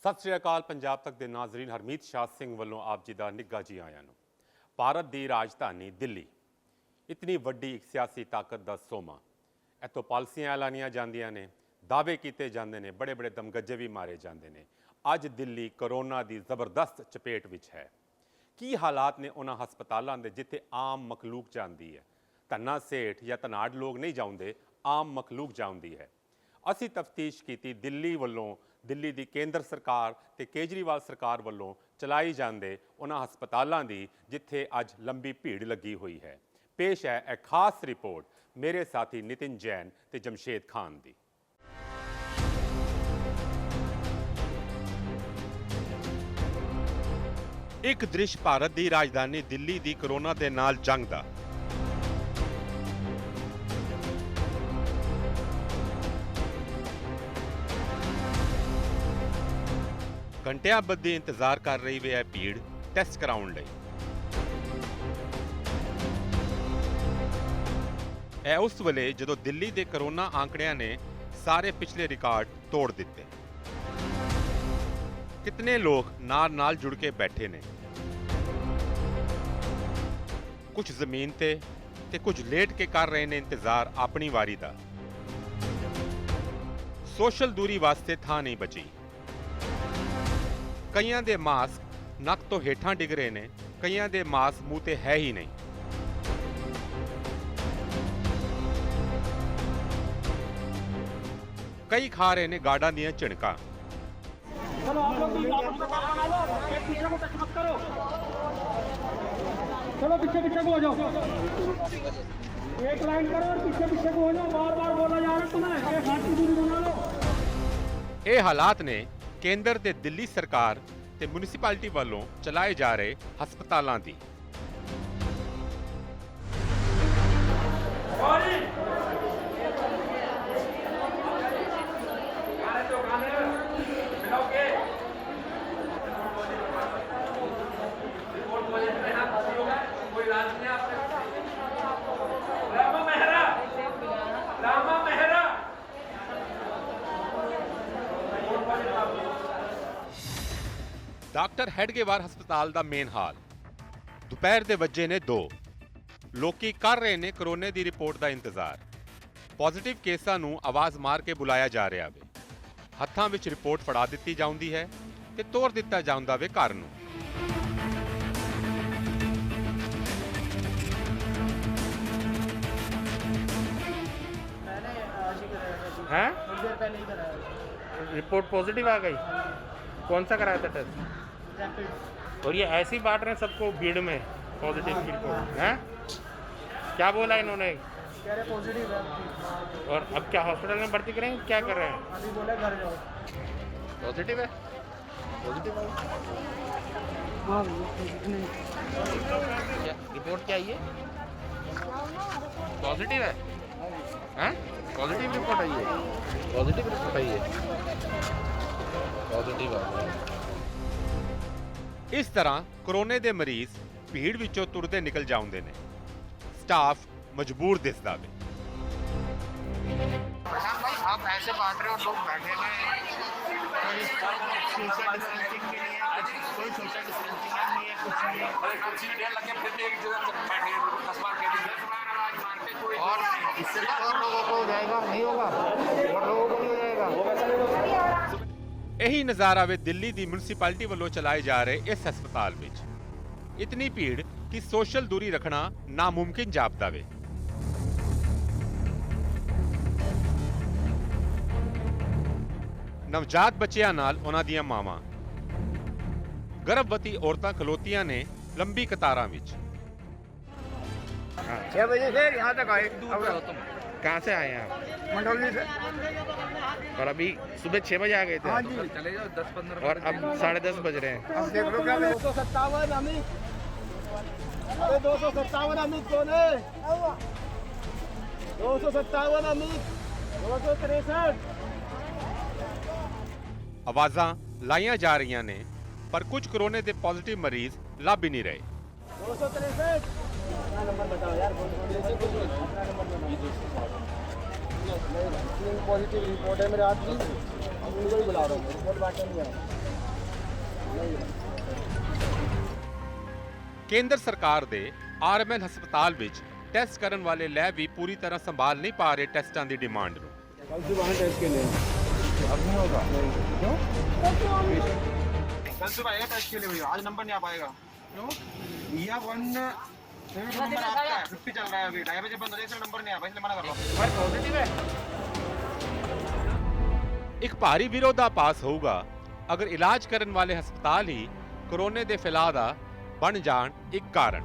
ਸਤਿ ਸ਼੍ਰੀ ਅਕਾਲ। ਪੰਜਾਬ ਤੱਕ ਦੇ ਨਾਜ਼ਰੀਨ, ਹਰਮੀਤ ਸ਼ਾਹ ਸਿੰਘ ਵੱਲੋਂ ਆਪ ਜੀ ਦਾ ਨਿੱਘਾ ਜੀ ਆਇਆਂ ਨੂੰ। ਭਾਰਤ ਦੀ ਰਾਜਧਾਨੀ ਦਿੱਲੀ ਇਤਨੀ ਵੱਡੀ ਇੱਕ ਸਿਆਸੀ ਤਾਕਤ ਦਾ ਸੋਮਾ। ਇੱਥੋਂ ਪਾਲਿਸੀਆਂ ਐਲਾਨੀਆਂ ਜਾਂਦੀਆਂ ਨੇ, ਦਾਅਵੇ ਕੀਤੇ ਜਾਂਦੇ ਨੇ, ਬੜੇ ਬੜੇ ਦਮਗੱਜੇ ਵੀ ਮਾਰੇ ਜਾਂਦੇ ਨੇ। ਅੱਜ ਦਿੱਲੀ ਕਰੋਨਾ ਦੀ ਜ਼ਬਰਦਸਤ ਚਪੇਟ ਵਿੱਚ ਹੈ। ਕੀ ਹਾਲਾਤ ਨੇ ਉਹਨਾਂ ਹਸਪਤਾਲਾਂ ਦੇ ਜਿੱਥੇ ਆਮ ਮਖਲੂਕ ਜਾਂਦੀ ਹੈ? ਧੰਨਾ ਸੇਠ ਜਾਂ ਧਨਾੜ ਲੋਕ ਨਹੀਂ ਜਾਉਂਦੇ, ਆਮ ਮਖਲੂਕ ਜਾਂਦੀ ਹੈ। ਅਸੀਂ ਤਫਤੀਸ਼ ਕੀਤੀ ਦਿੱਲੀ ਵੱਲੋਂ, ਦਿੱਲੀ ਦੀ ਕੇਂਦਰ ਸਰਕਾਰ ਤੇ ਕੇਜਰੀਵਾਲ ਸਰਕਾਰ ਵੱਲੋਂ ਚਲਾਈ ਜਾਂਦੇ ਉਹਨਾਂ ਹਸਪਤਾਲਾਂ ਦੀ ਜਿੱਥੇ ਅੱਜ ਲੰਬੀ ਭੀੜ ਲੱਗੀ ਹੋਈ ਹੈ। ਪੇਸ਼ ਹੈ ਇਹ ਖਾਸ ਰਿਪੋਰਟ ਮੇਰੇ ਸਾਥੀ ਨਿਤਿਨ ਜੈਨ ਤੇ ਜਮਸ਼ੇਦ ਖਾਨ ਦੀ। ਇੱਕ ਦ੍ਰਿਸ਼ ਭਾਰਤ ਦੀ ਰਾਜਧਾਨੀ ਦਿੱਲੀ ਦੀ ਕਰੋਨਾ ਦੇ ਨਾਲ ਜੰਗ ਦਾ। ਘੰਟਿਆਂ ਬੱਧੀ ਇੰਤਜ਼ਾਰ ਕਰ ਰਹੀ ਵੇ ਇਹ ਭੀੜ ਟੈਸਟ ਕਰਾਉਣ ਲਈ। ਇਹ ਉਸ ਵੇਲੇ ਜਦੋਂ ਦਿੱਲੀ ਦੇ ਕਰੋਨਾ ਆંકੜਿਆਂ ਨੇ ਸਾਰੇ ਪਿਛਲੇ ਰਿਕਾਰਡ ਤੋੜ ਦਿੱਤੇ। ਕਿਤਨੇ ਲੋਕ ਨਾਲ ਜੁੜ ਕੇ ਬੈਠੇ ਨੇ, ਕੁਝ ਜ਼ਮੀਨ ਤੇ ਕੁਝ ਲੇਟ ਕੇ ਕਰ ਰਹੇ ਨੇ ਇੰਤਜ਼ਾਰ ਆਪਣੀ ਵਾਰੀ ਦਾ। ਸੋਸ਼ਲ ਦੂਰੀ ਵਾਸਤੇ ਥਾਂ ਨਹੀਂ ਬਚੀ। ਕਈਆਂ ਦੇ ਮਾਸਕ ਨੱਕ ਤੋਂ ਹੇਠਾਂ ਡਿੱਗ ਰਹੇ ਨੇ, ਕਈਆਂ ਦੇ ਮਾਸਕ ਮੂੰਹ ਤੇ ਹੈ ਹੀ ਨਹੀਂ। ਕਈ ਖਾ ਰਹੇ ਨੇ ਗਾਰਡਾਂ ਦੀਆਂ ਝਿਣਕਾਂ। चलो आप लोग बना लो, एक पीछे को टच मत करो। चलो पीछे पीछे को हो जाओ, एक लाइन करो और पीछे पीछे को हो जाओ। बार बार बोला जा रहा है तुम्हें, एक हाथ की दूरी बना लो। ਇਹ ਹਾਲਾਤ ਨੇ ਕੇਂਦਰ ਤੇ ਦਿੱਲੀ ਸਰਕਾਰ ਤੇ ਮਿਊਨਿਸਪੈਲਿਟੀ ਵੱਲੋਂ ਚਲਾਏ ਜਾ ਰਹੇ ਹਸਪਤਾਲਾਂ ਦੀ। ਡਾਕਟਰ ਹੈਡਗੇਵਾਰ ਹਸਪਤਾਲ ਦਾ ਮੇਨ ਹਾਲ। ਦੁਪਹਿਰ ਦੇ ਵੱਜੇ ਨੇ 2। ਲੋਕੀ ਕਰ ਰਹੇ ਨੇ ਕਰੋਨੇ ਦੀ ਰਿਪੋਰਟ ਦਾ ਇੰਤਜ਼ਾਰ। ਪੋਜ਼ਿਟਿਵ ਕੇਸਾਂ ਨੂੰ ਆਵਾਜ਼ ਮਾਰ ਕੇ ਬੁਲਾਇਆ ਜਾ ਰਿਹਾ ਵੇ। ਹੱਥਾਂ ਵਿੱਚ ਰਿਪੋਰਟ ਫੜਾ ਦਿੱਤੀ ਜਾਂਦੀ ਹੈ ਤੇ ਤੋਰ ਦਿੱਤਾ ਜਾਂਦਾ ਵੇ ਘਰ ਨੂੰ। हैं? रिपोर्ट पॉजिटिव आ गई। कौन सा कराया था टेस्ट? और ये ऐसे ही बांट रहे हैं सबको भीड़ में पॉजिटिव की रिपोर्ट हैं? क्या बोला इन्होंने? कह रहे पॉजिटिव है। और अब क्या हॉस्पिटल में भर्ती करेंगे? क्या कर रहे हैं? अभी बोले घर जाओ। पॉजिटिव है? पॉजिटिव है? हाँ नहीं। क्या रिपोर्ट क्या आई है? पॉजिटिव है? हैं? पॉजिटिव रिपोर्ट आई है? पॉजिटिव रिपोर्ट आई है? पॉजिटिव आ गया। ਇਸ ਤਰ੍ਹਾਂ ਕਰੋਨੇ ਦੇ ਮਰੀਜ਼ ਭੀੜ ਵਿੱਚੋਂ ਤੁਰਦੇ ਨਿਕਲ ਜਾਂਦੇ ਨੇ। ਸਟਾਫ ਮਜਬੂਰ ਦਿਸਦਾ ਵੇ। प्रशांत भाई, आप ऐसे बांट रहे हो, लोग बैठे हुए हैं, कोई सोशल डिस्टेंसिंग के लिए कोई सोशल डिस्टेंसिंग नहीं है, कुछ नहीं है। अरे कुर्सी ढेर लगे फिर भी एक जगह बैठे 10 बार कह दी 10 बार आवाज मारते कोई और इससे भी और लोगों को हो जाएगा, नहीं होगा, और लोगों को नहीं हो जाएगा। ਇਹੀ ਨਜ਼ਾਰਾ ਵੇ ਦਿੱਲੀ ਦੀ ਮਿਊਨਿਸਪੈਲਿਟੀ ਵੱਲੋਂ ਚਲਾਏ ਜਾ ਰਹੇ ਇਸ ਹਸਪਤਾਲ ਵਿੱਚ। ਇਤਨੀ ਭੀੜ ਕਿ ਸੋਸ਼ਲ ਦੂਰੀ ਰੱਖਣਾ ਨਾਮੁਮਕਿਨ ਜਾਪਦਾ ਵੇ। ਨਵਜਾਤ ਬੱਚਿਆਂ ਨਾਲ ਉਹਨਾਂ ਦੀਆਂ ਮਾਵਾਂ, ਗਰਭਵਤੀ ਔਰਤਾਂ ਖਲੋਤੀਆਂ ਨੇ ਲੰਬੀ ਕਤਾਰਾਂ ਵਿੱਚ। 6 बजे से यहाँ तक आए। कहाँ से आए हैं आप? मंडोली से। और अभी सुबह 6 बजे आ गए थे? हाँ जी। चले जाओ 10-15 और अब 10:30 बज रहे हैं। अब देख लो क्या 257 अमित। अरे 257 अमित कौन है? 257 अमित 263। ਆਵਾਜ਼ਾਂ ਲਾਈਆਂ ਜਾ ਰਹੀਆਂ ਨੇ ਪਰ ਕੁਝ ਕਰੋਨੇ ਦੇ ਪੋਜ਼ਿਟਿਵ ਮਰੀਜ਼ ਲੱਭ ਹੀ ਨਹੀਂ ਰਹੇ। 263 नंबर बताओ यार। पॉजिटिव रिपोर्ट है मेरे हाथ की, उनको ही बुला रहा हूँ। रिपोर्ट बांटने नहीं आया। ਕੇਂਦਰ ਸਰਕਾਰ ਦੇ ਆਰਐਮਐਲ ਹਸਪਤਾਲ ਵਿੱਚ ਟੈਸਟ ਕਰਨ ਵਾਲੇ ਲੈਬ ਵੀ ਪੂਰੀ ਤਰ੍ਹਾਂ ਸੰਭਾਲ ਨਹੀਂ ਪਾ ਰਹੇ ਟੈਸਟਾਂ ਦੀ ਡਿਮਾਂਡ ਨੂੰ। कल सुबह आए टेस्ट के लिए अब नहीं होगा क्यों कल सुबह आएगा टेस्ट के लिए भैया, आज नंबर नहीं आ पाएगा। क्यों? भैया वन नंबर आपका है, 50 चल रहा है अभी, 2:30 बजे बंद हो जाएगा, इसलिए नंबर नहीं आ पाएगा, इसलिए मना कर रहा हूँ। पॉजिटिव है। ਇੱਕ ਭਾਰੀ ਵਿਰੋਧਾਭਾਸ ਹੋਊਗਾ ਅਗਰ ਇਲਾਜ ਕਰਨ ਵਾਲੇ ਹਸਪਤਾਲ ਹੀ ਕੋਰੋਨਾ ਦੇ ਫੈਲਾਅ ਦਾ ਬਣ ਜਾਣ ਇੱਕ ਕਾਰਨ।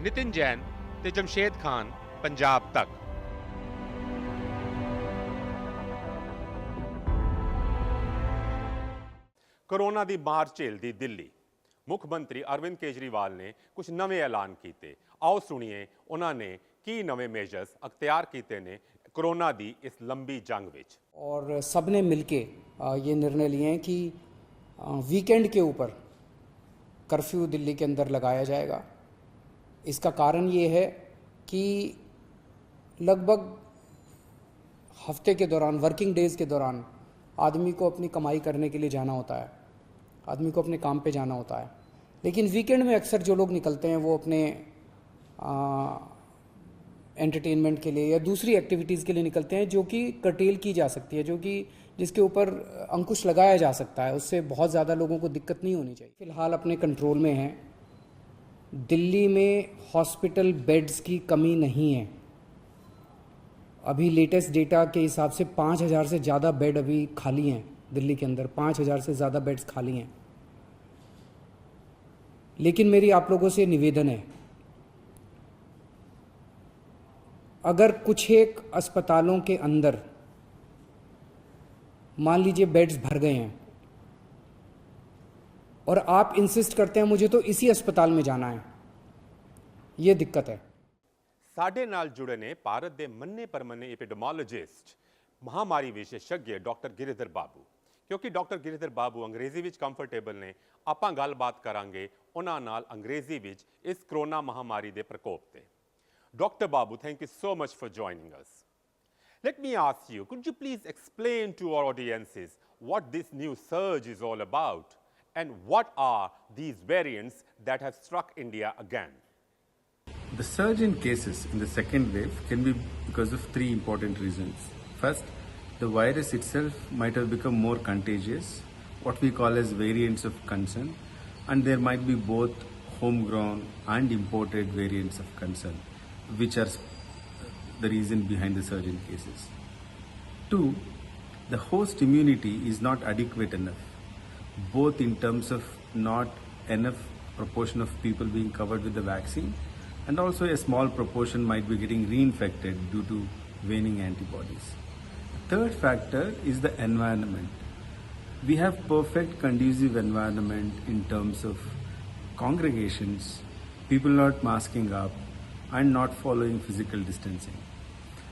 ਨਿਤਿਨ ਜੈਨ ਤੇ ਜਮਸ਼ੇਦ ਖਾਨ, ਪੰਜਾਬ ਤੱਕ। ਕੋਰੋਨਾ ਦੀ ਮਾਰ ਝੇਲਦੀ ਦਿੱਲੀ, ਮੁੱਖ ਮੰਤਰੀ ਅਰਵਿੰਦ ਕੇਜਰੀਵਾਲ ਨੇ ਕੁਝ ਨਵੇਂ ਐਲਾਨ ਕੀਤੇ। ਆਓ ਸੁਣੀਏ ਉਹਨਾਂ ਨੇ ਕੀ ਨਵੇਂ ਮੇਜਰਸ ਅਖਤਿਆਰ ਕੀਤੇ ਨੇ कोरोना दी इस लंबी जंग विच। और सब ने मिलके ये निर्णय लिए हैं कि वीकेंड के ऊपर कर्फ्यू दिल्ली के अंदर लगाया जाएगा। इसका कारण ये है कि लगभग हफ्ते के दौरान, वर्किंग डेज़ के दौरान आदमी को अपनी कमाई करने के लिए जाना होता है, आदमी को अपने काम पे जाना होता है। लेकिन वीकेंड में अक्सर जो लोग निकलते हैं वो अपने एंटरटेनमेंट के लिए या दूसरी एक्टिविटीज़ के लिए निकलते हैं जो कि कर्टेल की जा सकती है, जो कि जिसके ऊपर अंकुश लगाया जा सकता है, उससे बहुत ज़्यादा लोगों को दिक्कत नहीं होनी चाहिए। फ़िलहाल अपने कंट्रोल में है। दिल्ली में हॉस्पिटल बेड्स की कमी नहीं है। अभी लेटेस्ट डेटा के हिसाब से 5,000 से ज़्यादा बेड अभी खाली हैं दिल्ली के अंदर, 5,000 से ज़्यादा बेड्स खाली हैं। लेकिन मेरी आप लोगों से निवेदन है, अगर कुछ एक अस्पतालों के अंदर मान लीजिए बेड्स भर गए हैं और आप इंसिस्ट करते हैं मुझे तो इसी अस्पताल में जाना है, ये दिक्कत है। ਸਾਡੇ ਨਾਲ ਜੁੜੇ ਨੇ ਭਾਰਤ ਦੇ ਮੰਨੇ ਪਰਮੰਨੇ ਐਪੀਡੈਮੋਲੋਜਿਸਟ, ਮਹਾਮਾਰੀ ਵਿਸ਼ੇਸ਼ज्ञ ਡਾਕਟਰ ਗਿਰੀਧਰ ਬਾਬੂ। ਕਿਉਂਕਿ ਡਾਕਟਰ ਗਿਰੀਧਰ ਬਾਬੂ ਅੰਗਰੇਜ਼ੀ ਵਿੱਚ ਕੰਫਰਟੇਬਲ ਨੇ, ਆਪਾਂ ਗੱਲਬਾਤ ਕਰਾਂਗੇ ਉਹਨਾਂ ਨਾਲ ਅੰਗਰੇਜ਼ੀ ਵਿੱਚ ਇਸ ਕਰੋਨਾ ਮਹਾਮਾਰੀ ਦੇ ਪ੍ਰਕੋਪ ਤੇ। Dr. Babu, thank you so much for joining us. Let me ask you, could you please explain to our audiences what this new surge is all about and what are these variants that have struck India again? The surge in cases in the second wave can be because of three important reasons. First, the virus itself might have become more contagious, what we call as variants of concern, and there might be both homegrown and imported variants of concern, which are the reason behind the surge in cases. Two, the host immunity is not adequate enough, both in terms of not enough proportion of people being covered with the vaccine, and also a small proportion might be getting reinfected due to waning antibodies. Third factor is the environment. We have perfect conducive environment in terms of congregations, people not masking up, and not following physical distancing.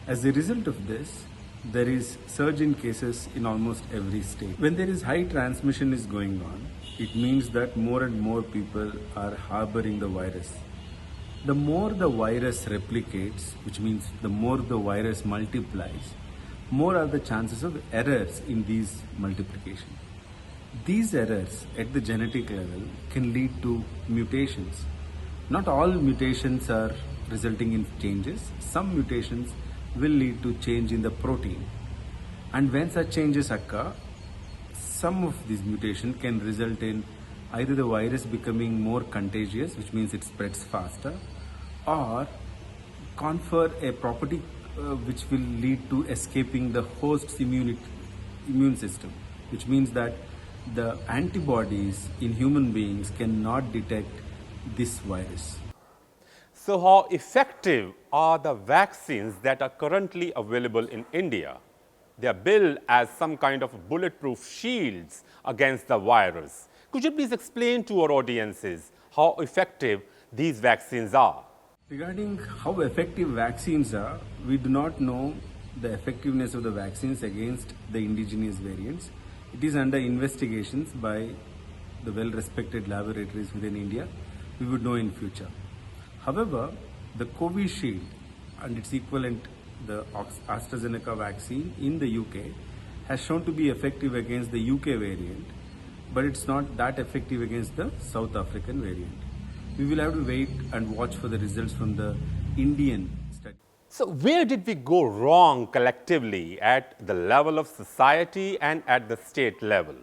As a result of this, there is surge in cases in almost every state. When there is high transmission is going on, it means that more and more people are harboring the virus. The more the virus replicates, which means the more the virus multiplies, more are the chances of errors in these multiplication. These errors at the genetic level can lead to mutations. Not all mutations are resulting in changes. Some mutations will lead to change in the protein. And when such changes occur, some of these mutations can result in either the virus becoming more contagious, which means it spreads faster, or confer a property which will lead to escaping the host's immune system, which means that the antibodies in human beings cannot detect this virus. So how effective are the vaccines that are currently available in India? They are billed as some kind of bulletproof shields against the virus. Could you please explain to our audiences how effective these vaccines are? Regarding how effective vaccines are, we do not know the effectiveness of the vaccines against the indigenous variants. It is under investigations by the well-respected laboratories within India. We would know in future. However, the Covishield and its equivalent, the AstraZeneca vaccine in the UK, has shown to be effective against the UK variant, but it's not that effective against the South African variant. We will have to wait and watch for the results from the Indian study. So, where did we go wrong collectively at the level of society and at the state level?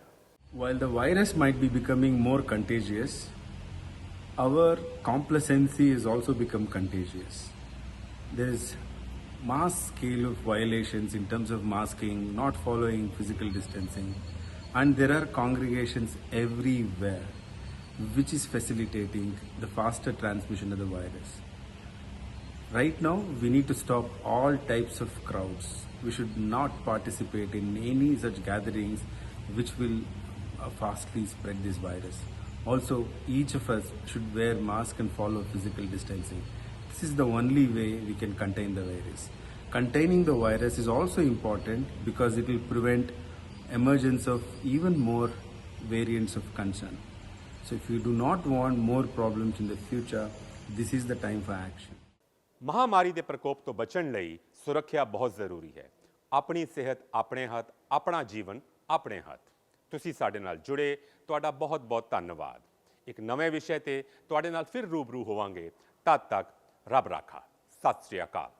While the virus might be becoming more contagious, our complacency has also become contagious. There is mass scale of violations in terms of masking, not following physical distancing, and there are congregations everywhere which is facilitating the faster transmission of the virus. Right now, we need to stop all types of crowds. We should not participate in any such gatherings which will fastly spread this virus. Also, each of us should wear mask and follow physical distancing. This is the only way we can contain the virus. Containing the virus is also important because it will prevent emergence of even more variants of concern. So if you do not want more problems in the future, this is the time for action. ਮਹਾਮਾਰੀ ਦੇ ਪ੍ਰਕੋਪ ਤੋਂ ਬਚਣ ਲਈ ਸੁਰੱਖਿਆ ਬਹੁਤ ਜ਼ਰੂਰੀ ਹੈ। ਆਪਣੀ ਸਿਹਤ ਆਪਣੇ ਹੱਥ, ਆਪਣਾ ਜੀਵਨ ਆਪਣੇ ਹੱਥ। ਤੁਸੀਂ ਸਾਡੇ ਨਾਲ ਜੁੜੇ, ਤੁਹਾਡਾ ਬਹੁਤ-ਬਹੁਤ ਧੰਨਵਾਦ। ਇੱਕ ਨਵੇਂ ਵਿਸ਼ੇ ਤੇ ਤੁਹਾਡੇ ਨਾਲ ਫਿਰ ਰੂਬਰੂ ਹੋਵਾਂਗੇ। ਤਦ ਤੱਕ ਰੱਬ ਰਾਖਾ। ਸਤਿ ਸ੍ਰੀ ਅਕਾਲ।